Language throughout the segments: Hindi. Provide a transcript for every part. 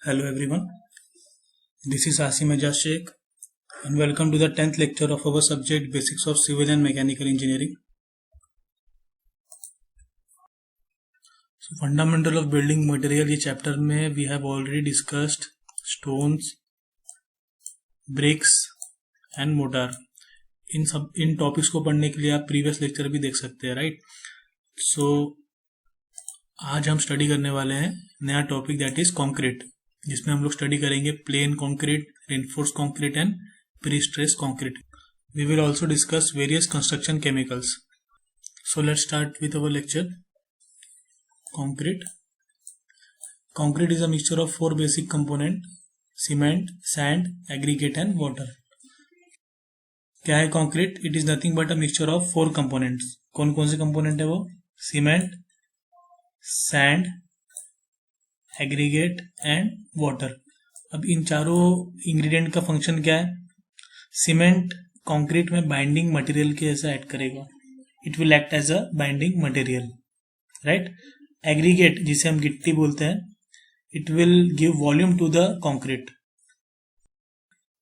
Hello everyone, this is Asim Ejaz Sheikh and welcome to the 10th lecture of our subject Basics of Civil and Mechanical Engineering. So Fundamental of Building Material ये chapter में we have already discussed stones, bricks and mortar. In topics को पढ़ने के लिए आप प्रीवियस लेक्चर भी देख सकते हैं, राइट? सो आज हम स्टडी करने वाले हैं नया टॉपिक दैट इज कंक्रीट, जिसमें हम लोग स्टडी करेंगे plain concrete, reinforce concrete and pre stress concrete. We will also discuss various construction chemicals. So let's start with our lecture. Concrete. Concrete is a mixture of 4 basic component: cement, sand, aggregate and water. क्या है concrete? It is nothing but a mixture of 4 components. कौन कौन से कंपोनेंट है वो? Cement, sand, aggregate and water. अब इन चारों इंग्रेडिएंट का फंक्शन क्या है? सीमेंट कंक्रीट में बाइंडिंग मटेरियल के जैसा ऐड करेगा. It will act as a binding material, right? Aggregate, जिसे हम गिट्टी बोलते हैं, it will give volume to the concrete.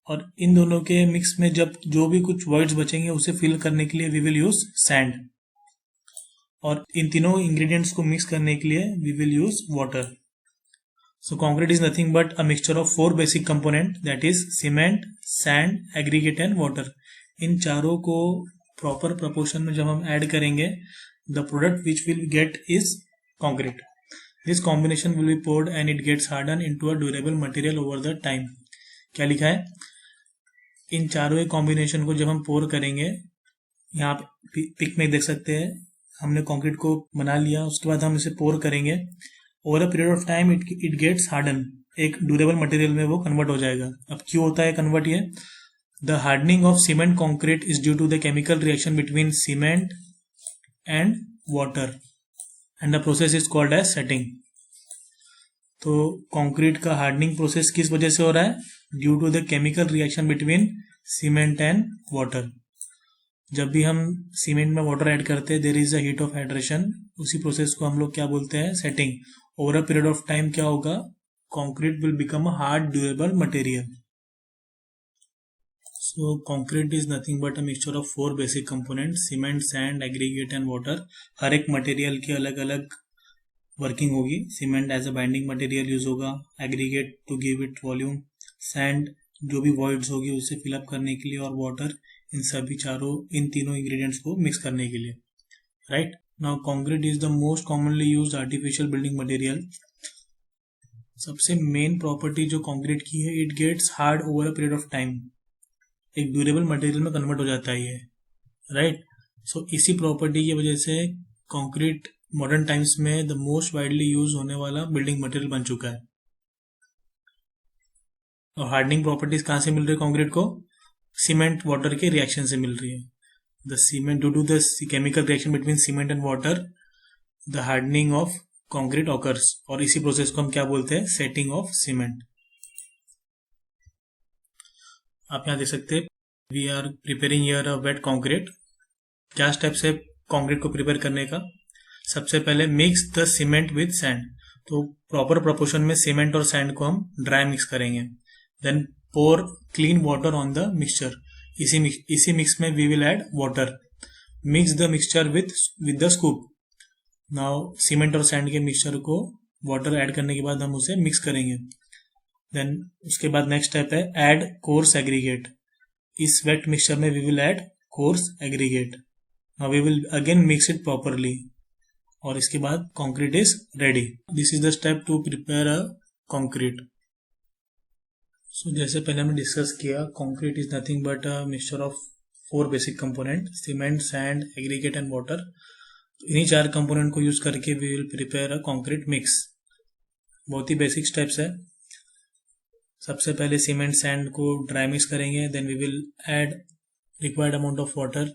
और इन दोनों के मिक्स में जब जो भी कुछ वर्ड्स बचेंगे उसे फिल करने के लिए वी विल यूज सैंड. और इन तीनों इंग्रेडिएंट्स को मिक्स करने के लिए we will use water. So concrete is nothing but a mixture of 4 basic component, that is cement, sand, aggregate and water. इन चारों को proper proportion में जब हम add करेंगे, the product which will get is concrete. This combination will be poured and it gets hardened into a durable material over the time. क्या लिखा है? इन चारों कॉम्बिनेशन को जब हम पोर करेंगे, यहाँ पिक में देख सकते हैं, हमने कंक्रीट को बना लिया, उसके बाद हम इसे पोर करेंगे. Over a period of time it gets harden, एक ड्यूरेबल मटेरियल में वो कन्वर्ट हो जाएगा. अब क्यों होता है कन्वर्ट? ये the hardening of cement concrete is due to the chemical reaction between cement and water and the process is called as setting. तो कंक्रीट का हार्डनिंग प्रोसेस किस वजह से हो रहा है? Due to the chemical reaction between cement and water. जब भी हम सीमेंट में वाटर ऐड करते हैं, there is a heat of hydration. उसी प्रोसेस को हम लोग क्या बोलते हैं? Setting. Over a period of time क्या होगा? Concrete will become a hard durable material. So concrete is nothing but a mixture of 4 basic component: cement, sand, aggregate and water. हर एक मटेरियल की अलग अलग वर्किंग होगी. Cement as a binding material use होगा, aggregate to give it volume, sand जो भी वॉइड्स होगी उसे फिलअप करने के लिए, और वाटर इन तीनों इंग्रेडिएंट्स को मिक्स करने के लिए, right? Now concrete is the most commonly used artificial building material. सबसे मेन प्रॉपर्टी जो कंक्रीट की है, it gets hard over a period of time. एक ड्यूरेबल मटेरियल में कन्वर्ट हो जाता है ये, राइट? सो इसी प्रॉपर्टी की वजह से कंक्रीट मॉडर्न टाइम्स में द मोस्ट वाइडली यूज होने वाला बिल्डिंग मटेरियल बन चुका है. और हार्डनिंग प्रॉपर्टीज कहाँ से मिल रही है कंक्रीट को? सीमेंट वाटर के रिएक्शन से मिल रही है. The cement, due to the chemical reaction between cement and water, the hardening of concrete occurs. और इसी प्रोसेस को हम क्या बोलते हैं? Setting of cement. आप यहाँ देख सकते हैं, we are preparing here a wet concrete. क्या स्टेप्स है कंक्रीट को प्रिपेयर करने का? सबसे पहले mix the cement with sand. तो प्रॉपर प्रोपोर्शन में सीमेंट और सैंड को हम ड्राई मिक्स करेंगे. Then pour clean water on the mixture. इसी मिक्स में we will add water. Mix the mixture with the scoop. Now cement और सैंड के मिक्सचर को वाटर ऐड करने के बाद हम उसे मिक्स करेंगे. देन उसके बाद नेक्स्ट स्टेप है ऐड कोर्स एग्रीगेट. इस वेट मिक्सचर में we will add coarse aggregate. Now we will again mix it properly, और इसके बाद concrete is ready. This is the step to prepare a concrete. So जैसे पहले हमने डिस्कस किया, concrete is nothing but a mixture of 4 basic component: cement, sand, aggregate and water. इन्हीं 4 कंपोनेंट को यूज करके we will prepare a concrete mix. बहुत ही बेसिक स्टेप्स है. सबसे पहले सीमेंट सैंड को ड्राई मिक्स करेंगे. Then we will add required amount of water.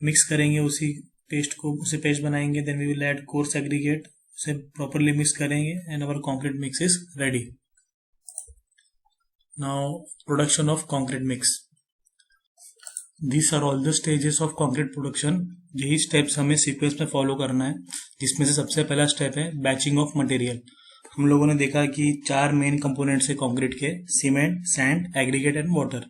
Mix करेंगे उसी पेस्ट बनाएंगे. Then we will add coarse aggregate. उसे प्रॉपरली मिक्स करेंगे and our concrete mix is ready. Now production of concrete mix. This are all the stages of concrete production. यही स्टेप्स हमें सीक्वेंस में फॉलो करना है, जिसमें से सबसे पहला स्टेप है बैचिंग ऑफ मटेरियल. हम लोगों ने देखा कि 4 मेन कंपोनेंट्स है कंक्रीट के, cement, sand, aggregate and water.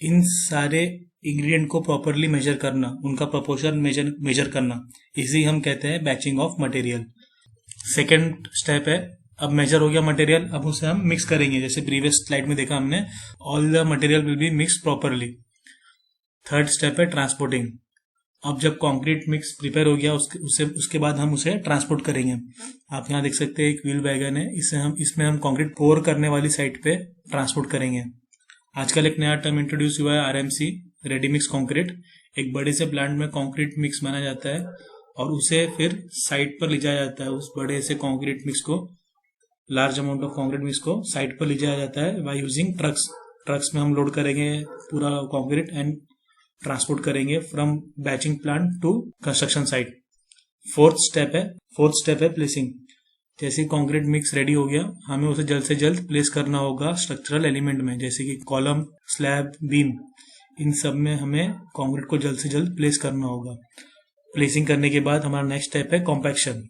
इन सारे इंग्रेडिएंट को प्रॉपरली मेजर करना, उनका प्रोपोर्शन मेजर करना, इसी हम कहते हैं batching of material. Second step है, अब मेजर हो गया मटेरियल, अब उसे हम मिक्स करेंगे। जैसे प्रीवियस स्लाइड में देखा हमने, all the material will be mix properly. Third step है ट्रांसपोर्टिंग। अब जब कंक्रीट मिक्स प्रिपेयर हो गया, उसके बाद हम उसे ट्रांसपोर्ट करेंगे। आप यहाँ देख सकते हैं एक व्हील वैगन है, इसमें हम कंक्रीट पोर करने वाली साइट पे ट्रांसपोर्ट करेंगे। आजकल एक नया टर्म इंट्रोड्यूस हुआ है, आरएमसी, रेडी मिक्स कंक्रीट। एक बड़े से प्लांट में कंक्रीट मिक्स बना जाता है और उसे फिर साइट पर ले जाया जाता है। उस बड़े से कंक्रीट मिक्स को, large amount of concrete mix को साइट पर ले जाया जाता है बाय यूजिंग ट्रक्स में हम लोड करेंगे पूरा कंक्रीट एंड ट्रांसपोर्ट करेंगे from batching plant to construction site. Fourth step है प्लेसिंग। जैसे कंक्रीट मिक्स रेडी हो गया, हमें उसे जल्द से जल्द प्लेस करना होगा स्ट्रक्चरल एलिमेंट में, जैसे कि कॉलम, स्लैब, बीम। इन सब में हमें कंक्रीट को जल्द से जल्द प्लेस करना होगा। प्लेसिंग करने के बाद हमारा नेक्स्ट स्टेप है कॉम्पैक्शन।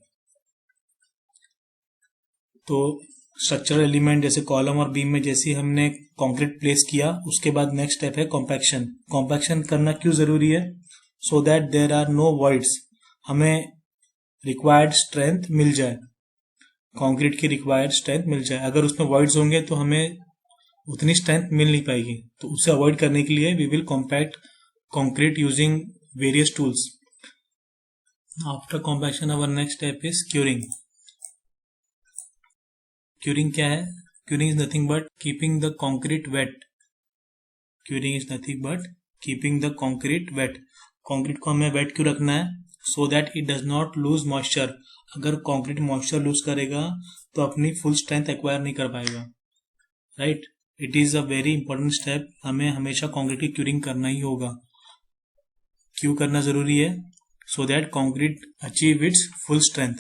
तो स्ट्रक्चरल एलिमेंट जैसे कॉलम और बीम में जैसे हमने कंक्रीट प्लेस किया, उसके बाद नेक्स्ट स्टेप है कॉम्पैक्शन। कॉम्पैक्शन करना क्यों जरूरी है? So that there are no voids, हमें रिक्वायर्ड स्ट्रेंथ मिल जाए, कंक्रीट की रिक्वायर्ड स्ट्रेंथ मिल जाए। अगर उसमें वॉइड्स होंगे तो हमें उतनी स्ट्रेंथ मिल नहीं पाएगी। तो उसे अवॉइड करने के लिए we will compact concrete using various tools. After compaction our next step is curing. Curing क्या है? Curing is nothing but keeping the concrete wet. Curing is nothing but keeping the concrete wet. Concrete को हमें वेट क्यों रखना है? So that it does not lose moisture. अगर कंक्रीट मॉइस्चर लूज करेगा तो अपनी फुल स्ट्रेंथ एक्वायर नहीं कर पाएगा, right? It is a very important step. हमें हमेशा कंक्रीट की क्यूरिंग करना ही होगा। क्यों करना जरूरी है? So that concrete achieve it's full strength.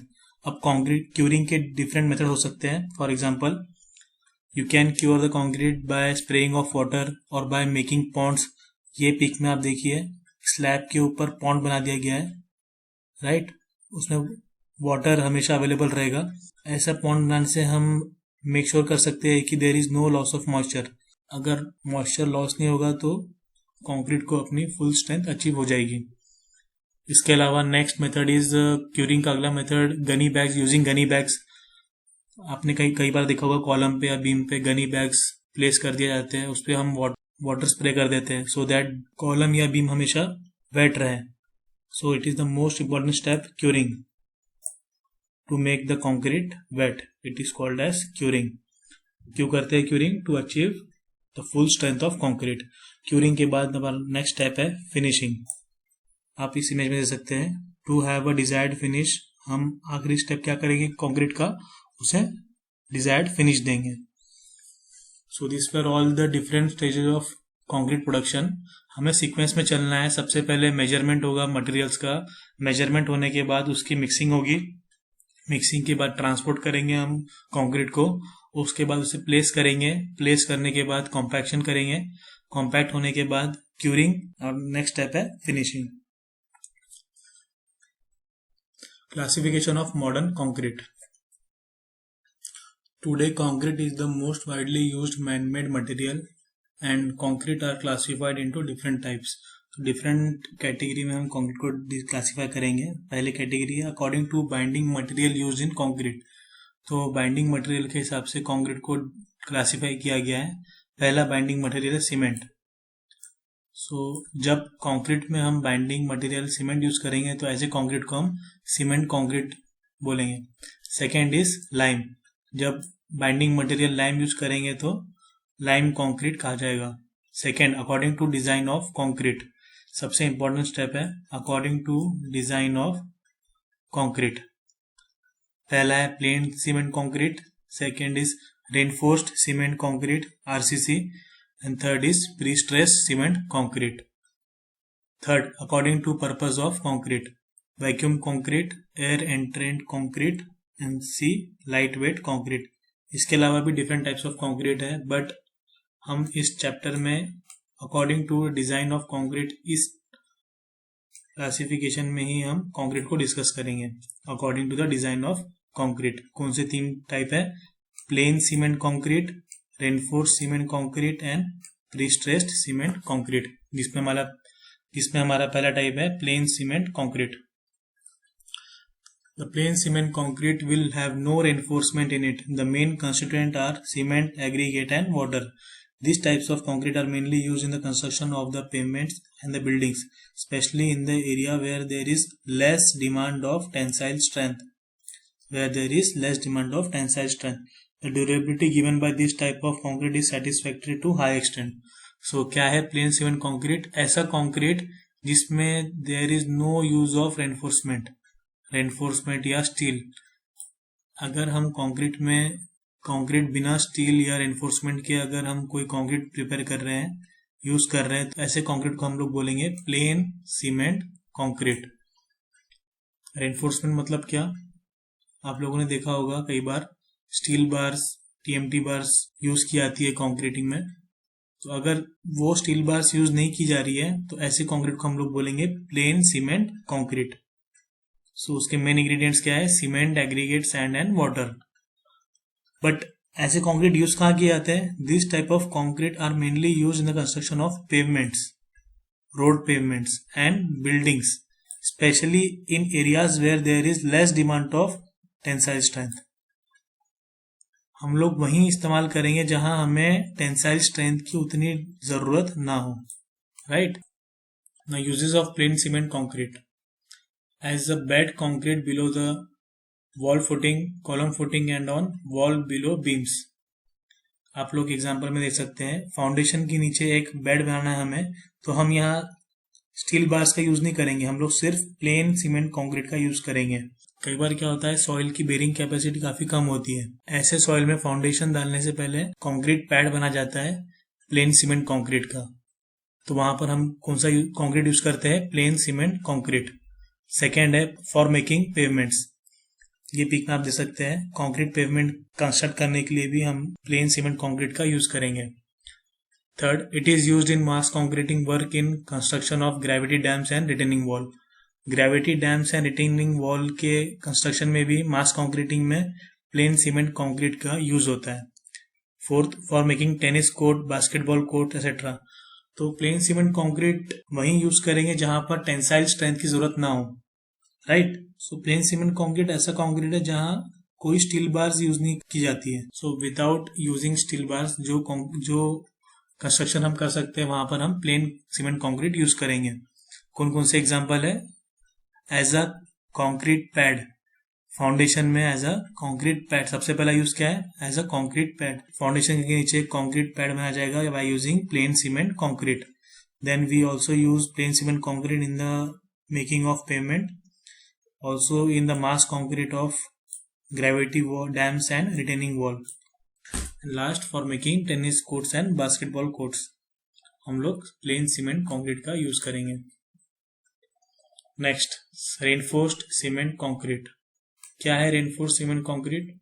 अब कंक्रीट क्यूरिंग के डिफरेंट मेथड हो सकते हैं। For example, you can cure the concrete bye spraying of water और बाय मेकिंग पॉन्ड्स। ये पिक में आप देखिए, स्लैब के ऊपर पॉन्ड बना दिया गया है, राइट? उसमें वाटर हमेशा अवेलेबल रहेगा। ऐसा पॉन्ड बनाने से हम मेक श्योर कर सकते हैं कि there is no loss of moisture. अगर मॉइस्चर लॉस नहीं होगा तो कंक्रीट को अपनी फुल स्ट्रेंथ अचीव हो जाएगी। इसके अलावा नेक्स्ट मेथड इज क्यूरिंग का अगला method Ghani bags, using Ghani bags. आपने कई बार देखा होगा कॉलम पे या बीम पे गनी बैग्स प्लेस कर दिए जाते हैं, उस पर हम वाटर स्प्रे कर देते हैं सो दैट कॉलम या बीम हमेशा वेट रहे। So it is the most important step, curing, to make the concrete wet. It is called as curing. क्यों करते हैं curing? To achieve the full strength of concrete. Curing के बाद हमारा नेक्स्ट स्टेप है फिनिशिंग। आप इस इमेज में देख सकते हैं, to have a desired finish. हम आखिरी स्टेप क्या करेंगे कंक्रीट का? उसे डिजायर्ड फिनिश देंगे। So this were all the different stages of concrete production. हमें सीक्वेंस में चलना है। सबसे पहले मेजरमेंट होगा मटेरियल्स का। मेजरमेंट होने के बाद उसकी मिक्सिंग होगी। मिक्सिंग के बाद ट्रांसपोर्ट करेंगे हम कंक्रीट को। उसके बाद उसे प्लेस करेंगे। प्लेस करने के बाद कॉम्पैक्शन करेंगे। कॉम्पैक्ट होने के बाद क्यूरिंग और नेक्स्ट स्टेप है finishing. Classification of modern concrete. Today, concrete is the most widely used man-made material, and concrete are classified into different types. तो डिफरेंट कैटेगरी में हम कंक्रीट को क्लासीफाई करेंगे। पहले कैटेगरी है according to binding material use in concrete. तो बाइंडिंग मटेरियल के हिसाब से कंक्रीट को क्लासीफाई किया गया है। पहला बाइंडिंग मटेरियल है सीमेंट। जब कंक्रीट में हम बाइंडिंग मटेरियल सीमेंट यूज करेंगे तो ऐसे कंक्रीट को हम सीमेंट कंक्रीट बोलेंगे। Second is lime. जब बाइंडिंग मटेरियल लाइम यूज करेंगे तो लाइम कंक्रीट कहा जाएगा। Second, according to design of concrete. सबसे इंपॉर्टेंट स्टेप है according to design of concrete. पहला है plain cement concrete, second is reinforced cement concrete RCC, and third is pre-stressed cement concrete. Third, according to purpose of concrete, vacuum concrete, air entrained concrete, and C, lightweight concrete. इसके अलावा भी different types of concrete है, but हम इस चैप्टर में according to design of concrete इस क्लासिफिकेशन में ही हम कंक्रीट को डिस्कस करेंगे according to the design of concrete. कौन से 3 टाइप है? Plain cement concrete, reinforce cement concrete and prestressed cement concrete, जिसमें हमारा पहला टाइप है plain cement concrete. The plain cement concrete will have no reinforcement in it. The main constituent are cement, aggregate and water. These types of concrete are mainly used in the construction of the pavements and the buildings, especially in the area where there is less demand of tensile strength. The durability given by this type of concrete is satisfactory to high extent. So क्या है plain cement concrete? ऐसा concrete जिसमें there is no use of reinforcement या स्टील। अगर हम कंक्रीट बिना स्टील या रेनफोर्समेंट के अगर हम कोई कंक्रीट प्रिपेयर कर रहे हैं, यूज कर रहे हैं, तो ऐसे कंक्रीट को हम लोग बोलेंगे प्लेन सीमेंट कंक्रीट। रेनफोर्समेंट मतलब क्या? आप लोगों ने देखा होगा कई बार steel bars, TMT bars use की आती है कंक्रीटिंग में। तो अगर वो स्टील बार्स यूज नहीं की जा रही है तो ऐसे कंक्रीट को हम लोग बोलेंगे प्लेन सीमेंट कंक्रीट। सो उसके मेन इंग्रेडिएंट्स क्या है? Cement, aggregate, sand and water. But ऐसे कंक्रीट यूज कहाँ किए जाते हैं? This type of concrete are mainly use in the construction of pavements, road pavements and buildings, specially in areas where there is less demand of tensile strength. हम लोग वहीं इस्तेमाल करेंगे जहां हमें टेंसाइल स्ट्रेंथ की उतनी जरूरत ना हो, right? Now uses of plane cement concrete as a bed concrete below the wall footing, column footing and on wall below beams. आप लोग एग्जांपल में देख सकते हैं, फाउंडेशन के नीचे एक बेड बनाना है हमें, तो हम यहाँ स्टील बार्स का यूज नहीं करेंगे, हम लोग सिर्फ प्लेन सीमेंट कंक्रीट का यूज करेंगे। कई बार क्या होता है, सॉइल की बेरिंग कैपेसिटी काफी कम होती है, ऐसे सॉइल में फाउंडेशन डालने से पहले कंक्रीट पैड बना जाता है प्लेन सीमेंट कंक्रीट का, तो वहां पर हम कौन सा कंक्रीट यूज करते हैं? Plane cement concrete. सेकेंड है फॉर मेकिंग पेवमेंट्स। ये पिक में आप देख सकते हैं, कंक्रीट पेवमेंट कंस्ट्रक्ट करने के लिए भी हम प्लेन सीमेंट कंक्रीट का यूज करेंगे। Third, it is used in mass concreting work in construction of gravity dams and retaining wall. Gravity dams and retaining wall के कंस्ट्रक्शन में भी मास कंक्रीटिंग में प्लेन सीमेंट कंक्रीट का यूज होता है। Fourth, for making tennis court, basketball court etcetera. तो प्लेन सीमेंट कंक्रीट वहीं यूज करेंगे जहां पर टेंसाइल स्ट्रेंथ की जरूरत ना हो, right? So plane cement concrete ऐसा कंक्रीट है जहां कोई स्टील बार्स यूज नहीं की जाती है। So without using steel bars जो कंस्ट्रक्शन हम कर सकते हैं वहां पर हम प्लेन सीमेंट कंक्रीट यूज करेंगे। कौन कौन से एग्जांपल है? As a concrete pad, foundation में एज अ कंक्रीट पैड सबसे पहला यूज क्या है? As a concrete pad. Foundation के नीचे कंक्रीट पैड बनाया जाएगा by using plain cement concrete. Then we also use plain cement concrete in the making of pavement, also in the mass concrete of gravity dams and retaining wall. Last, for making tennis courts and basketball courts हम लोग प्लेन सीमेंट कंक्रीट का यूज करेंगे। Next, reinforced cement concrete. क्या है reinforced cement concrete?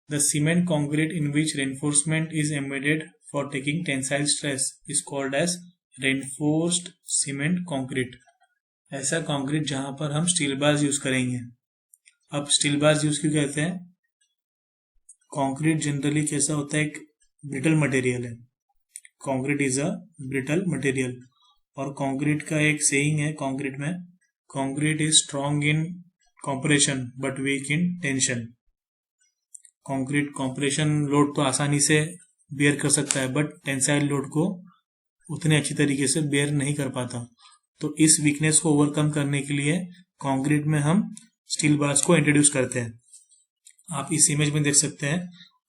The cement concrete in which reinforcement is embedded for taking tensile stress is called as reinforced cement concrete. ऐसा कंक्रीट जहां पर हम स्टील बार्स यूज करेंगे। अब स्टील बार्स यूज क्यों कहते हैं? कंक्रीट जनरली कैसा होता है? एक ब्रिटल मटेरियल है, concrete is a brittle material. और कंक्रीट का एक सेइंग है कंक्रीट में, concrete is strong in compression but weak in tension. Concrete compression load तो आसानी से बेयर कर सकता है बट टेंसाइल लोड को उतने अच्छी तरीके से बेयर नहीं कर पाता। तो इस वीकनेस को ओवरकम करने के लिए कंक्रीट में हम स्टील बार्स को इंट्रोड्यूस करते हैं। आप इस इमेज में देख सकते हैं,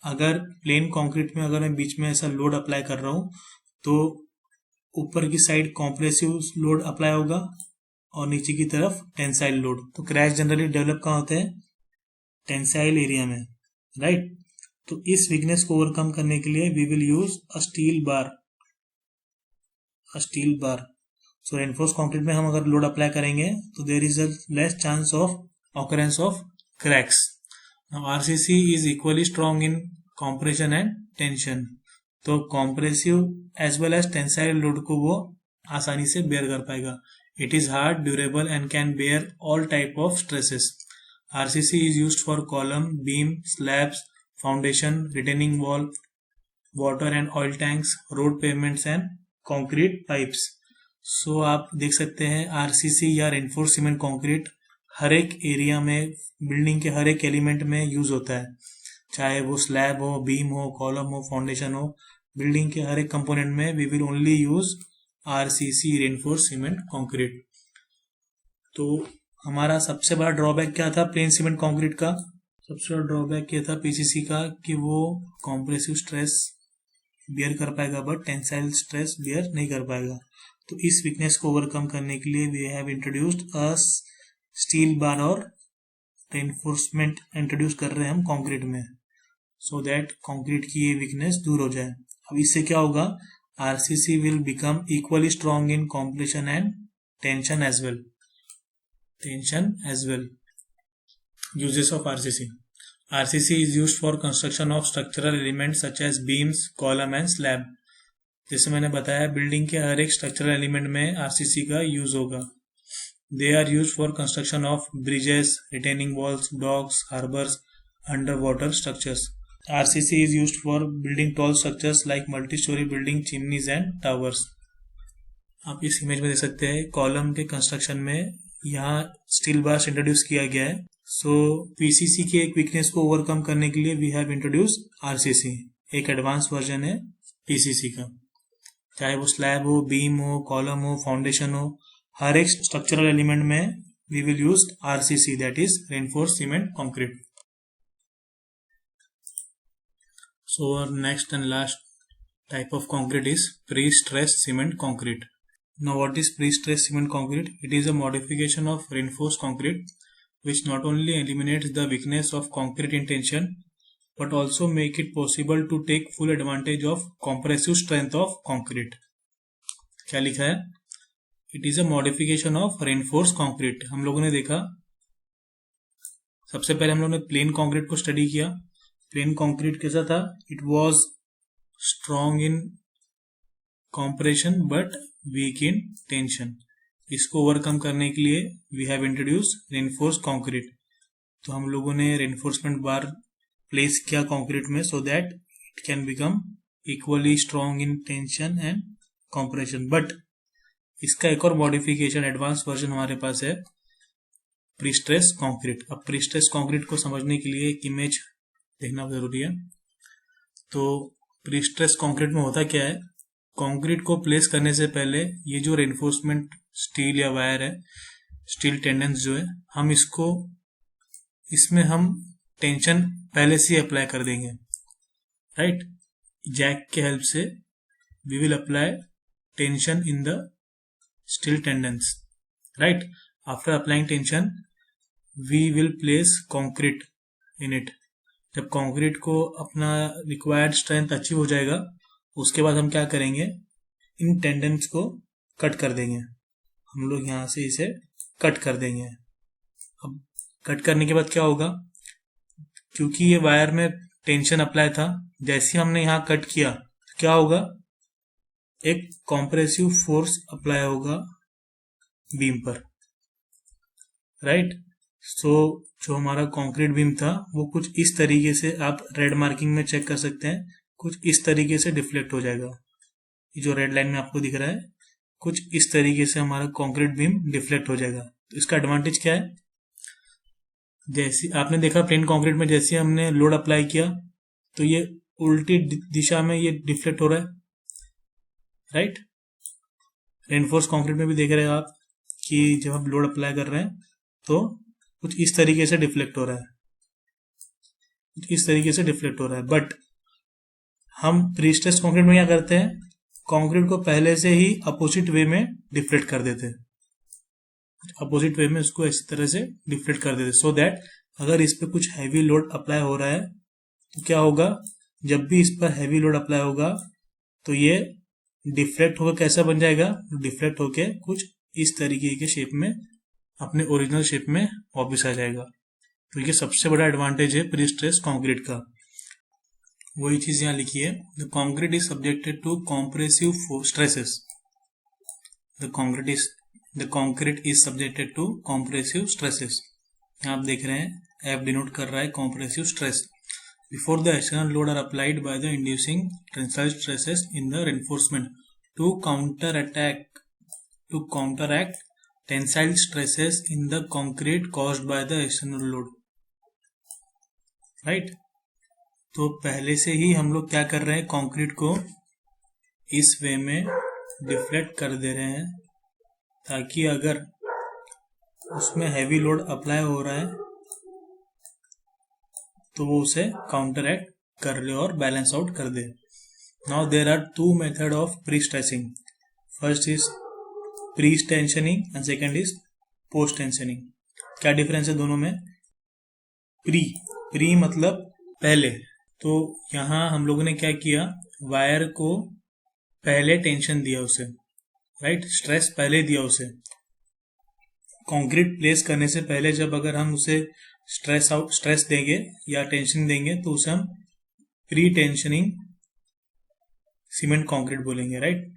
अगर प्लेन कंक्रीट में अगर मैं बीच में ऐसा लोड अप्लाई कर रहा हूं तो ऊपर की साइड कॉम्प्रेसिव लोड अप्लाई होगा और नीचे की तरफ टेंसाइल लोड। तो क्रैश जनरली डेवलप कहाँ होते हैं? टेंसाइल एरिया में, राइट? तो इस वीकनेस को ओवरकम करने के लिए we will use a steel bar. So reinforce concrete में हम अगर लोड अप्लाई करेंगे तो there is a less chance of occurrence of cracks. Now RCC is equally strong in compression and tension. तो compressive as well as tensile load को वो आसानी से बेयर कर पाएगा। It is hard, durable and can bear all type of stresses. RCC is used for column, beam, slabs, foundation, retaining wall, water and oil tanks, road pavements and concrete pipes. So आप देख सकते हैं RCC या रेनफोर्स सीमेंट कंक्रीट हर एक एरिया में, बिल्डिंग के हर एक एलिमेंट में यूज होता है, चाहे वो स्लैब हो, बीम हो, कॉलम हो, फाउंडेशन हो, बिल्डिंग के हर एक कंपोनेंट में we will only use RCC reinforce cement concrete. तो हमारा सबसे बड़ा ड्रॉबैक क्या था प्लेन सीमेंट कंक्रीट का? सबसे बड़ा ड्रॉबैक ये था PCC का कि वो कॉम्प्रेसिव स्ट्रेस बियर कर पाएगा बट टेंसाइल स्ट्रेस बियर नहीं कर पाएगा. तो इस वीकनेस को ओवरकम करने के लिए we have introduced a steel bar और रेनफोर्समेंट इंट्रोड्यूस कर रहे हैं हम कंक्रीट में, सो दैट कंक्रीट की ये वीकनेस दूर हो जाए. अब इससे क्या होगा? RCC will become equally strong in compression and tension as well. Uses of RCC. RCC is used for construction of structural elements such as beams, column and slab. जैसे मैंने बताया बिल्डिंग के हर एक स्ट्रक्चरल एलिमेंट में RCC का यूज होगा. They are used for construction of bridges, retaining walls, docks, harbors, underwater structures. RCC is used for building tall structures like multi-story building, chimneys and towers. आप इस इमेज में देख सकते हैं कॉलम के कंस्ट्रक्शन में यहाँ स्टील बार्स इंट्रोड्यूस किया गया है. सो PCC की एक वीकनेस को ओवरकम करने के लिए वी हैव इंट्रोड्यूस RCC. एक एडवांस वर्जन है PCC का. चाहे वो स्लैब हो, बीम हो, कॉलम हो, फाउंडेशन हो, हर एक स्ट्रक्चरल एलिमेंट में we will use RCC, that is reinforce cement concrete. So next and last type of concrete is pre-stressed cement concrete. Now what is pre-stressed cement concrete? It is a modification of reinforced concrete which not only eliminates the weakness of concrete in tension but also make it possible to take full advantage of compressive strength of concrete. क्या लिखा है? It is a modification of reinforced concrete. हम लोगों ने देखा, सबसे पहले हम लोगों ने प्लेन कंक्रीट को स्टडी किया. प्लेन कंक्रीट कैसा था? It was strong in compression but weak in tension. इसको ओवरकम करने के लिए we have introduce reinforce concrete. तो हम लोगों ने रेनफोर्समेंट बार प्लेस किया कंक्रीट में so that it can become equally strong in tension and compression. But इसका एक और मॉडिफिकेशन, एडवांस वर्जन हमारे पास है प्रीस्ट्रेस कंक्रीट. अब प्रीस्ट्रेस कंक्रीट को समझने के लिए एक इमेज देखना जरूरी है. तो प्रीस्ट्रेस कंक्रीट में होता क्या है? कंक्रीट को प्लेस करने से पहले ये जो रेनफोर्समेंट स्टील या वायर है, स्टील टेंडेंस जो है, हम इसमें हम टेंशन पहले से अप्लाई कर देंगे. राइट? जैक के हेल्प से we will apply tension in the steel tendons. Right? After applying tension we will place concrete in it. जब कंक्रीट को अपना रिक्वायर्ड स्ट्रेंथ अचीव हो जाएगा, उसके बाद हम क्या करेंगे? इन टेंडेंस को कट कर देंगे. हम लोग यहां से इसे कट कर देंगे. अब कट करने के बाद क्या होगा? क्योंकि ये वायर में टेंशन अप्लाई था, जैसे हमने यहां कट किया क्या होगा? एक कॉम्प्रेसिव फोर्स अप्लाई होगा बीम पर. राइट? सो जो हमारा कंक्रीट बीम था वो कुछ इस तरीके से, आप रेड मार्किंग में चेक कर सकते हैं, कुछ इस तरीके से डिफ्लेक्ट हो जाएगा. ये जो रेड लाइन में आपको दिख रहा है, कुछ इस तरीके से हमारा कंक्रीट बीम डिफ्लेक्ट हो जाएगा. तो इसका एडवांटेज क्या है? जैसे आपने देखा प्लेन कंक्रीट में जैसे हमने लोड अप्लाई किया तो ये उल्टी दिशा में ये डिफ्लेक्ट हो रहा है. राइट? रेनफोर्स कंक्रीट में भी देख रहे हैं आप कि जब हम लोड अप्लाई कर रहे हैं तो कुछ इस तरीके से डिफ्लेक्ट हो रहा है, कुछ इस तरीके से डिफ्लेक्ट हो रहा है. बट हम प्रीस्ट्रेस कंक्रीट में क्या करते हैं? कंक्रीट को पहले से ही अपोजिट वे में डिफ्लेक्ट कर देते हैं. अपोजिट वे में उसको इस तरह से डिफ्लेक्ट कर देते, सो दैट अगर इस पर कुछ हैवी लोड अप्लाई हो रहा है तो क्या होगा? जब भी इस पर हैवी लोड अप्लाई होगा तो ये डिफ्लेक्ट होकर कैसा बन जाएगा? डिफ्लेक्ट होकर कुछ इस तरीके के शेप में, अपने ओरिजिनल शेप में वापस आ जाएगा. तो ये सबसे बड़ा एडवांटेज है प्रीस्ट्रेस कंक्रीट का. वही चीज यहाँ लिखी है, the concrete is subjected to compressive stresses. The concrete is subjected to compressive stresses. आप देख रहे हैं F डिनोट कर रहा है compressive stress before the external load are applied by the inducing tensile stresses in the reinforcement to counteract tensile stresses in the concrete caused by the external load, right? तो पहले से ही हम लोग क्या कर रहे हैं, कंक्रीट को इस वे में डिफ्लेक्ट कर दे रहे हैं ताकि अगर उसमें हैवी लोड अप्लाई हो रहा है तो वो उसे काउंटर एक्ट कर ले और बैलेंस आउट कर दे. Now there are two method of pre stressing. First is pre tensioning and second is post tensioning. क्या डिफरेंस है दोनों में? प्री मतलब पहले. तो यहां हम लोगों ने क्या किया, वायर को पहले टेंशन दिया उसे, राइट, स्ट्रेस पहले दिया उसे. कंक्रीट प्लेस करने से पहले जब अगर हम उसे स्ट्रेस देंगे या टेंशन देंगे तो उसे हम प्री टेंशनिंग सीमेंट कंक्रीट बोलेंगे, राइट.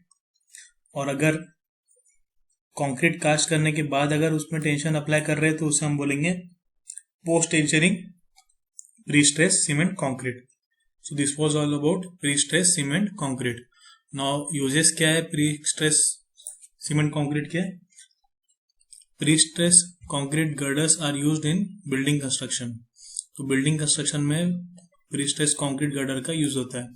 और अगर कंक्रीट कास्ट करने के बाद अगर उसमें टेंशन अप्लाई कर रहे हैं तो उसे हम बोलेंगे post tensioning pre stress cement concrete. So this was all about pre stress cement concrete. Now uses क्या है प्री स्ट्रेस सीमेंट कंक्रीट के? Pre stress concrete girders are used in building construction. तो बिल्डिंग कंस्ट्रक्शन में प्री स्ट्रेस कंक्रीट गर्डर का यूज होता है.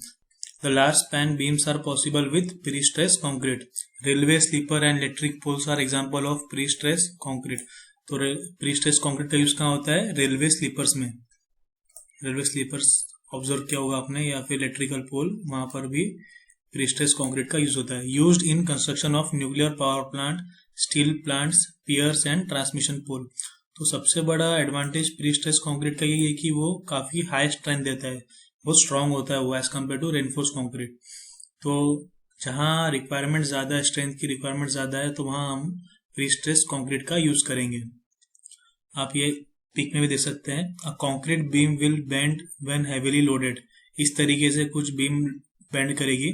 The large span beams are possible with pre-stressed concrete. Railway sleeper and electric poles are example of pre-stressed concrete. तो pre-stressed concrete का यूज कहाँ होता है? रेलवे स्लीपर्स में. रेलवे स्लीपर्स ऑब्जर्व किया होगा आपने, या फिर इलेक्ट्रिकल पोल, वहां पर भी pre-stressed concrete का यूज होता है. Used in construction of nuclear power plant, steel plants, piers and transmission pole. तो सबसे बड़ा एडवांटेज प्री-स्ट्रेस कंक्रीट का यही है कि वो काफी हाई स्ट्रेंथ देता है, बहुत स्ट्रांग होता है वो as compare to reinforce concrete. तो जहां रिक्वायरमेंट ज्यादा है, स्ट्रेंथ की रिक्वायरमेंट ज्यादा है, तो वहां हम प्री स्ट्रेस कंक्रीट का यूज करेंगे. आप ये पिक में भी देख सकते हैं. A concrete beam will bend when heavily loaded. इस तरीके से कुछ बीम बेंड करेगी.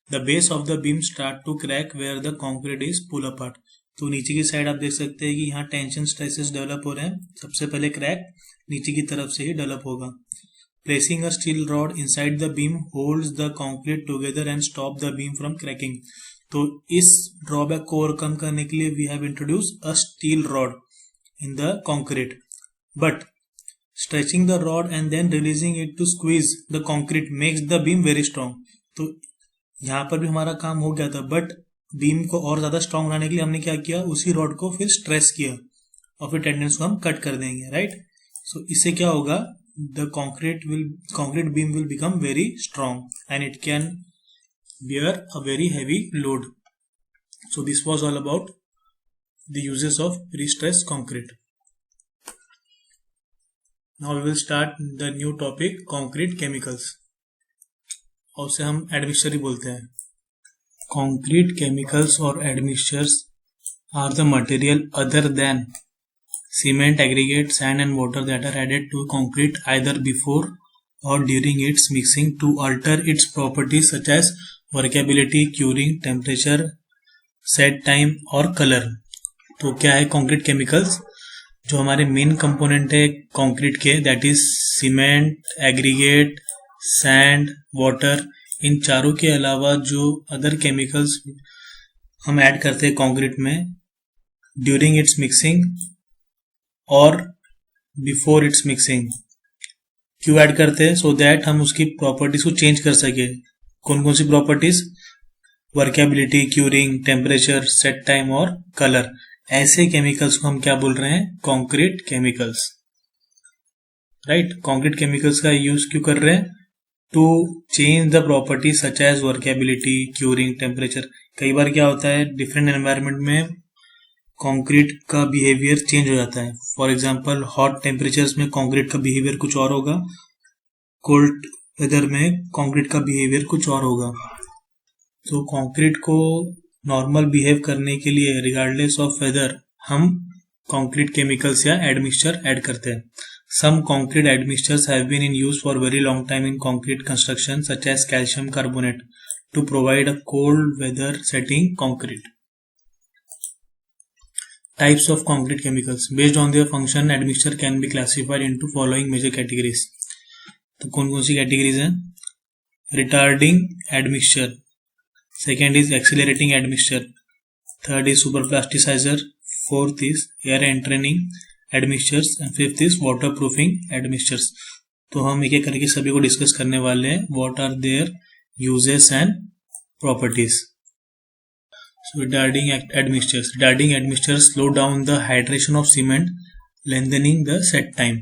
The base of the beam start to crack where the concrete is pull apart. तो नीचे की साइड आप देख सकते हैं कि यहाँ टेंशन स्ट्रेसेस डेवलप हो रहे हैं. सबसे पहले क्रैक नीचे की तरफ से ही डेवलप होगा. Placing a steel rod inside the beam holds the concrete together and stop the beam from cracking. तो इस ड्रॉबैक को ओवरकम करने के लिए we have introduced a steel rod in the concrete. But stretching the rod and then releasing it to squeeze the concrete makes the beam very strong. तो यहाँ पर भी हमारा काम हो गया था, बट बीम को और ज्यादा स्ट्रांग बनाने के लिए हमने क्या किया, उसी रॉड को फिर स्ट्रेस किया और फिर टेंडेंस को हम कट कर देंगे, राइट. सो इससे क्या होगा, the concrete beam will become very strong and it can bear a very heavy load. So this was all about the uses of pre-stressed concrete. Now we will start the new topic, concrete chemicals. और उसे हम admixture ही बोलते हैं. Concrete chemicals or admixtures are the material other than cement, aggregate, sand and water that are added to concrete either before or during its mixing to alter its properties such as workability, curing, temperature, set time और color. तो क्या है concrete chemicals? जो हमारे मेन कंपोनेंट है कंक्रीट के, that is cement, aggregate, sand, water. इन चारों के अलावा जो अदर केमिकल्स हम ऐड करते हैं कंक्रीट में ड्यूरिंग इट्स मिक्सिंग और बिफोर इट्स मिक्सिंग. क्यों ऐड करते हैं? सो दैट हम उसकी प्रॉपर्टीज को चेंज कर सके. कौन कौन सी properties? Workability, curing, temperature, set time और कलर. ऐसे केमिकल्स को हम क्या बोल रहे हैं? Concrete chemicals, right. Concrete chemicals का यूज क्यों कर रहे हैं? To change the properties such as workability, curing, temperature. कई बार क्या होता है, डिफरेंट एनवायरमेंट में कंक्रीट का बिहेवियर चेंज हो जाता है. फॉर एग्जांपल हॉट टेम्परेचर्स में कंक्रीट का बिहेवियर कुछ और होगा, कोल्ड वेदर में कंक्रीट का बिहेवियर कुछ और होगा. तो कंक्रीट को नॉर्मल बिहेव करने के लिए रिगार्डलेस ऑफ वेदर हम कंक्रीट केमिकल्स या एडमिक्सचर ऐड करते हैं. Some concrete admixtures have been in use for very long time in concrete construction such as calcium carbonate to provide a cold weather setting concrete. Types of concrete chemicals. Based on their function, admixture can be classified into following major categories. तो कौन कौन सी categories हैं? Retarding admixture. Second is accelerating admixture. Third is superplasticizer. Fourth is air entraining admixtures. And fifth is waterproofing admixtures. तो हम एक एक करके सभी को डिस्कस करने वाले हैं. What are their uses and properties? So retarding admixtures. Retarding admixtures slow down the hydration of cement, lengthening the set time.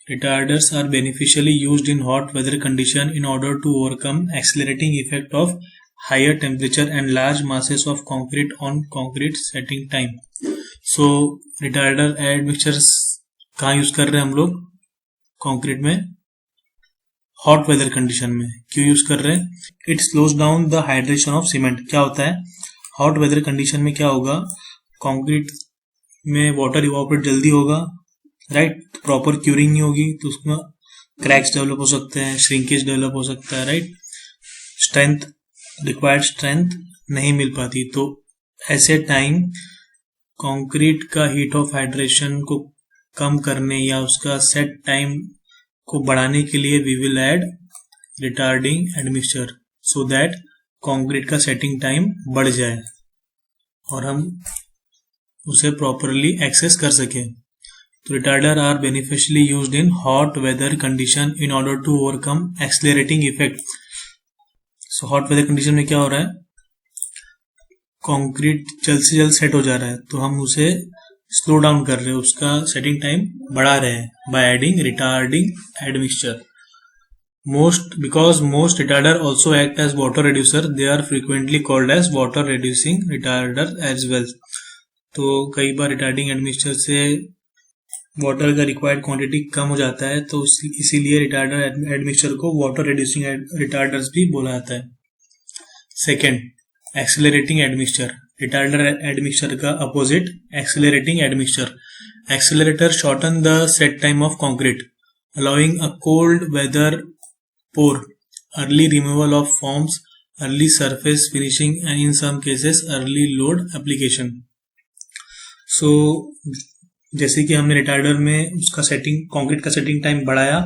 Retarders are beneficially used in hot weather condition in order to overcome accelerating effect of higher temperature and large masses of concrete on concrete setting time. So retarder admixtures कहाँ यूज कर रहे हैं हम लोग? कंक्रीट में हॉट वेदर कंडीशन में. क्यों यूज कर रहे हैं? It slows down the hydration of cement. क्या होता है हॉट वेदर कंडीशन में? क्या होगा, कंक्रीट में वाटर इवापोरेट जल्दी होगा, राइट. प्रॉपर क्यूरिंग नहीं होगी तो उसमें क्रैक्स डेवलप हो सकते हैं, श्रिंकेज डेवलप हो सकता है, राइट. स्ट्रेंथ, रिक्वायर्ड स्ट्रेंथ नहीं मिल पाती. तो ऐसे टाइम कंक्रीट का हीट ऑफ हाइड्रेशन को कम करने या उसका सेट टाइम को बढ़ाने के लिए we will add retarding admixture so that concrete का सेटिंग टाइम बढ़ जाए और हम उसे प्रॉपरली एक्सेस कर सकें. तो retarder are beneficially used in hot weather condition in order to overcome accelerating effect. So hot weather condition में क्या हो रहा है, कंक्रीट जल्द से जल्द सेट हो जा रहा है तो हम उसे स्लो डाउन कर रहे हैं, उसका सेटिंग टाइम बढ़ा रहे हैं by adding retarding admixture. Because most retarder also act as water reducer, they are frequently called as water reducing retarder as well. तो कई बार रिटार्डिंग एडमिक्सचर से वाटर का रिक्वायर्ड क्वांटिटी कम हो जाता है तो इसीलिए रिटार्डर एडमिक्सचर को वाटर रिड्यूसिंग रिटार्डर्स भी बोला जाता है. Second, accelerating admixture. Retarder admixture का opposite accelerating admixture. Accelerator shorten the set time of concrete, allowing a cold weather pour, early removal of forms, early surface finishing and in some cases early load application. So जैसे कि हमने रिटार्डर में उसका सेटिंग कंक्रीट का सेटिंग टाइम बढ़ाया,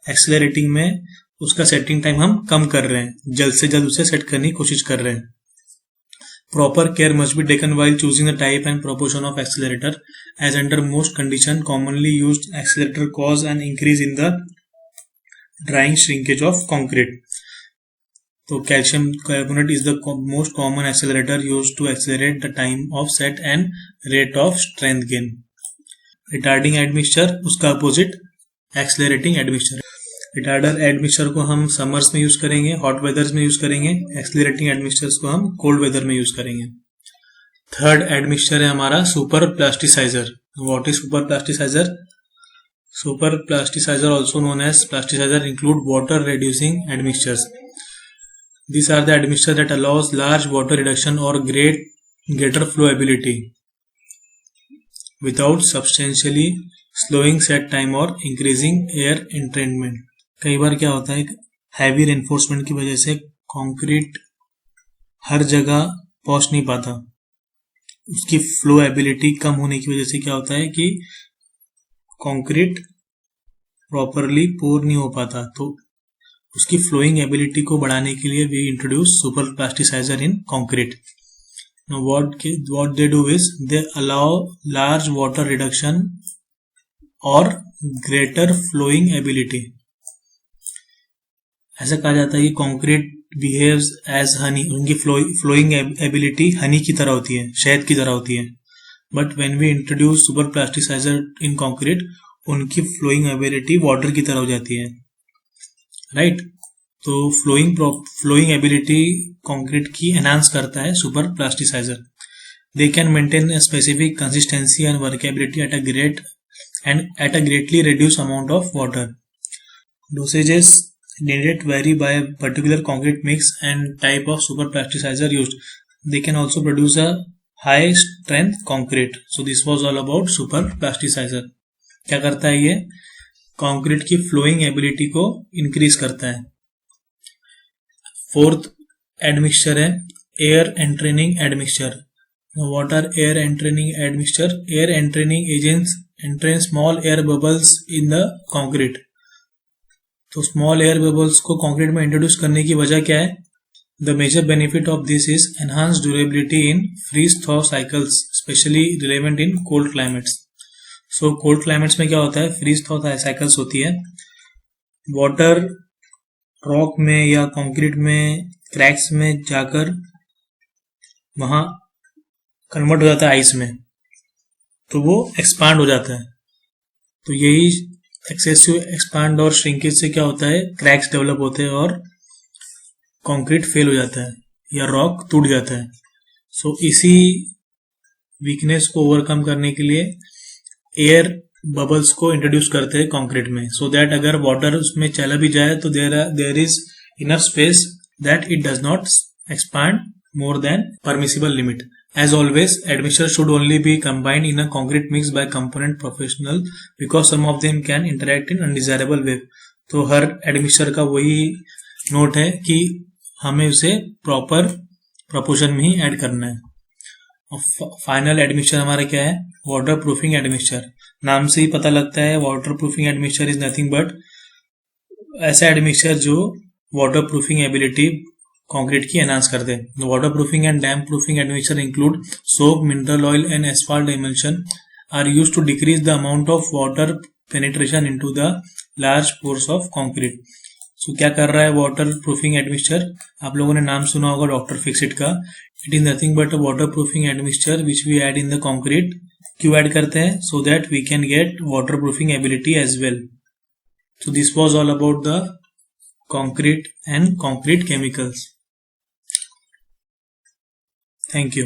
एक्सेलरेटिंग में उसका सेटिंग टाइम हम कम कर रहे हैं, जल्द से जल्द उसे सेट करने की कोशिश कर रहे हैं. Proper care must be taken while choosing the type and proportion of accelerator, as under most conditions commonly used accelerator cause an increase in the drying shrinkage of concrete. So calcium carbonate is the most common accelerator used to accelerate the time of set and rate of strength gain. Retarding admixture उसका opposite accelerating admixture. Retarder admixture को हम समर्स में यूज करेंगे, हॉट वेदर्स में यूज करेंगे. एक्सेलरेटिंग एडमिक्सचर्स को हम कोल्ड वेदर में यूज करेंगे. थर्ड एडमिक्सचर है हमारा super plasticiser. What is super plasticiser? Super plasticiser also known as plasticiser include water reducing admixtures. These are the admixture that allows large water reduction or greater flowability without substantially slowing set time or increasing air entrainment. कई बार क्या होता है, हैवी रेनफोर्समेंट की वजह से कंक्रीट हर जगह पहुंच नहीं पाता, उसकी फ्लो एबिलिटी कम होने की वजह से क्या होता है कि कंक्रीट प्रॉपरली पोर नहीं हो पाता. तो उसकी फ्लोइंग एबिलिटी को बढ़ाने के लिए we introduce super plasticiser in concrete. Now what they do is they allow large water reduction or greater flowing ability. ऐसा कहा जाता है कि कंक्रीट बिहेव्स एज हनी, उनकी फ्लोइंग एबिलिटी हनी की तरह होती है, शहद की तरह होती है. But when we introduce super plasticiser in concrete, उनकी फ्लोइंग एबिलिटी वाटर की तरह हो जाती है, राइट. तो फ्लोइंग एबिलिटी कंक्रीट की एनहांस करता है super plasticiser. They can maintain a specific consistency and workability at a greatly reduced amount of water. Dosages needed vary by a particular concrete mix and type of super plasticizer used. They can also produce a high strength concrete. So this was all about super plasticizer. क्या करता है ये? कंक्रीट की फ्लोइंग एबिलिटी को इंक्रीज करता है. फोर्थ एडमिक्सचर है air entraining admixture. water air entraining admixture. Air entraining agents entrain small air bubbles in the concrete. तो स्मॉल एयर बबल्स को कंक्रीट में इंट्रोड्यूस करने की वजह क्या है? The major benefit of this is enhance durability in freeze thaw cycles, specially relevant in cold climates. So cold climates में क्या होता है? फ्रीज थॉ साइकिल्स होती है. वाटर रॉक में या कंक्रीट में क्रैक्स में जाकर वहां कन्वर्ट हो जाता है आइस में, तो वो एक्सपांड हो जाता है. तो यही एक्सेसिव एक्सपांड और श्रिंकेज से क्या होता है? क्रैक्स डेवलप होते हैं और कंक्रीट फेल हो जाता है या रॉक टूट जाता है. सो इसी वीकनेस को ओवरकम करने के लिए एयर बबल्स को इंट्रोड्यूस करते हैं कंक्रीट में, सो दैट अगर वाटर उसमें चला भी जाए तो there is enough space that it does not expand more than permissible limit. As always, admixture should only be combined in a concrete mix by component professional because some of them can interact in undesirable way. तो हर admixture का वही नोट है कि हमें उसे प्रॉपर प्रोपोर्शन में ही ऐड करना है. फाइनल एडमिक्सचर हमारा क्या है? Water proofing admixture. नाम से ही पता लगता है water proofing admixture is nothing but ऐसा एडमिक्सचर जो वाटर प्रूफिंग एबिलिटी कंक्रीट की एनहांस कर दे. Water proofing and damp proofing admixture include soap, mineral oil and asphalt emulsion are used to decrease the amount of water penetration into the large pores of concrete. So क्या कर रहा है वाटर प्रूफिंग एडमिक्सचर? आप लोगों ने नाम सुना होगा डॉक्टर फिक्सिट का. It is nothing but a water proofing admixture which we add in the concrete. क्यों ऐड करते हैं? So that we can get water proofing ability as well. So this was all about the concrete and concrete chemicals. Thank you.